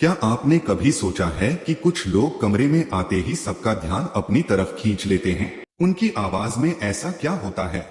क्या आपने कभी सोचा है कि कुछ लोग कमरे में आते ही सबका ध्यान अपनी तरफ खींच लेते हैं? उनकी आवाज में ऐसा क्या होता है?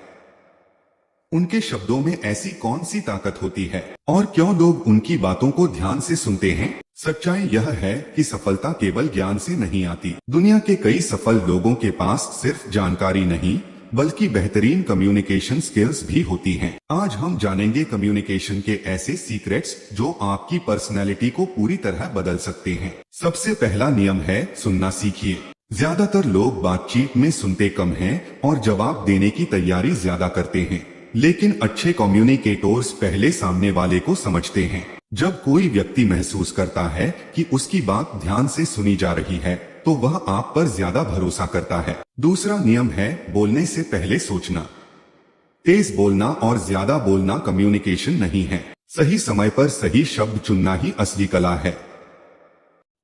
उनके शब्दों में ऐसी कौन सी ताकत होती है? और क्यों लोग उनकी बातों को ध्यान से सुनते हैं? सच्चाई यह है कि सफलता केवल ज्ञान से नहीं आती। दुनिया के कई सफल लोगों के पास सिर्फ जानकारी नहीं, बल्कि बेहतरीन कम्युनिकेशन स्किल्स भी होती हैं। आज हम जानेंगे कम्युनिकेशन के ऐसे सीक्रेट्स जो आपकी पर्सनैलिटी को पूरी तरह बदल सकते हैं। सबसे पहला नियम है सुनना सीखिए। ज्यादातर लोग बातचीत में सुनते कम हैं और जवाब देने की तैयारी ज्यादा करते हैं, लेकिन अच्छे कम्युनिकेटर्स पहले सामने वाले को समझते हैं। जब कोई व्यक्ति महसूस करता है कि उसकी बात ध्यान से सुनी जा रही है, तो वह आप पर ज्यादा भरोसा करता है। दूसरा नियम है बोलने से पहले सोचना। तेज बोलना और ज्यादा बोलना कम्युनिकेशन नहीं है। सही समय पर सही शब्द चुनना ही असली कला है।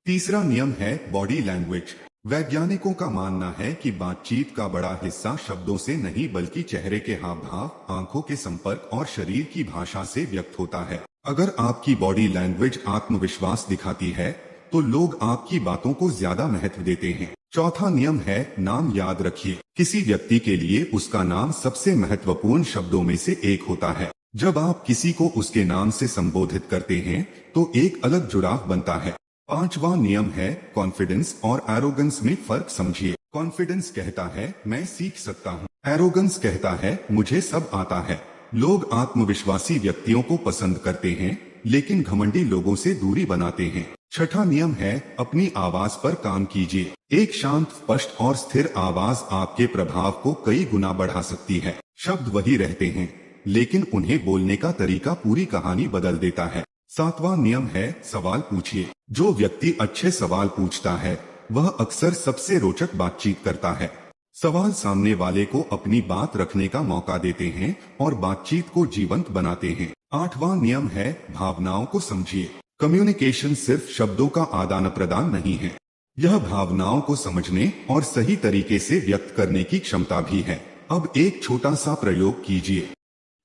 तीसरा नियम है बॉडी लैंग्वेज। वैज्ञानिकों का मानना है कि बातचीत का बड़ा हिस्सा शब्दों से नहीं बल्कि चेहरे के हाव भाव, आंखों के संपर्क और शरीर की भाषा से व्यक्त होता है। अगर आपकी बॉडी लैंग्वेज आत्मविश्वास दिखाती है, तो लोग आपकी बातों को ज्यादा महत्व देते हैं। चौथा नियम है नाम याद रखिए। किसी व्यक्ति के लिए उसका नाम सबसे महत्वपूर्ण शब्दों में से एक होता है। जब आप किसी को उसके नाम से संबोधित करते हैं, तो एक अलग जुड़ाव बनता है। पांचवा नियम है कॉन्फिडेंस और एरोगेंस में फर्क समझिए। कॉन्फिडेंस कहता है मैं सीख सकता हूँ। एरोगेंस कहता है मुझे सब आता है। लोग आत्मविश्वासी व्यक्तियों को पसंद करते हैं, लेकिन घमंडी लोगों से दूरी बनाते हैं। छठा नियम है अपनी आवाज पर काम कीजिए। एक शांत, स्पष्ट और स्थिर आवाज आपके प्रभाव को कई गुना बढ़ा सकती है। शब्द वही रहते हैं, लेकिन उन्हें बोलने का तरीका पूरी कहानी बदल देता है। सातवां नियम है सवाल पूछिए। जो व्यक्ति अच्छे सवाल पूछता है, वह अक्सर सबसे रोचक बातचीत करता है। सवाल सामने वाले को अपनी बात रखने का मौका देते हैं और बातचीत को जीवंत बनाते हैं। आठवां नियम है भावनाओं को समझिए। कम्युनिकेशन सिर्फ शब्दों का आदान प्रदान नहीं है, यह भावनाओं को समझने और सही तरीके से व्यक्त करने की क्षमता भी है। अब एक छोटा सा प्रयोग कीजिए।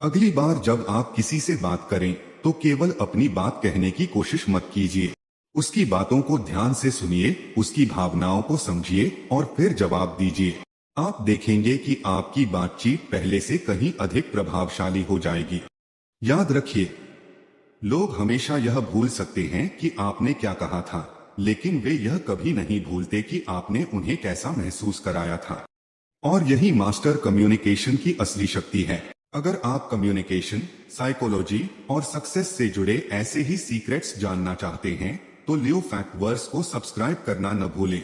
अगली बार जब आप किसी से बात करें, तो केवल अपनी बात कहने की कोशिश मत कीजिए। उसकी बातों को ध्यान से सुनिए, उसकी भावनाओं को समझिए और फिर जवाब दीजिए। आप देखेंगे कि आपकी बातचीत पहले से कहीं अधिक प्रभावशाली हो जाएगी। याद रखिए, लोग हमेशा यह भूल सकते हैं कि आपने क्या कहा था, लेकिन वे यह कभी नहीं भूलते कि आपने उन्हें कैसा महसूस कराया था। और यही मास्टर कम्युनिकेशन की असली शक्ति है। अगर आप कम्युनिकेशन, साइकोलॉजी और सक्सेस से जुड़े ऐसे ही सीक्रेट्स जानना चाहते हैं, तो लियो फैक्ट वर्स को सब्सक्राइब करना न भूलें।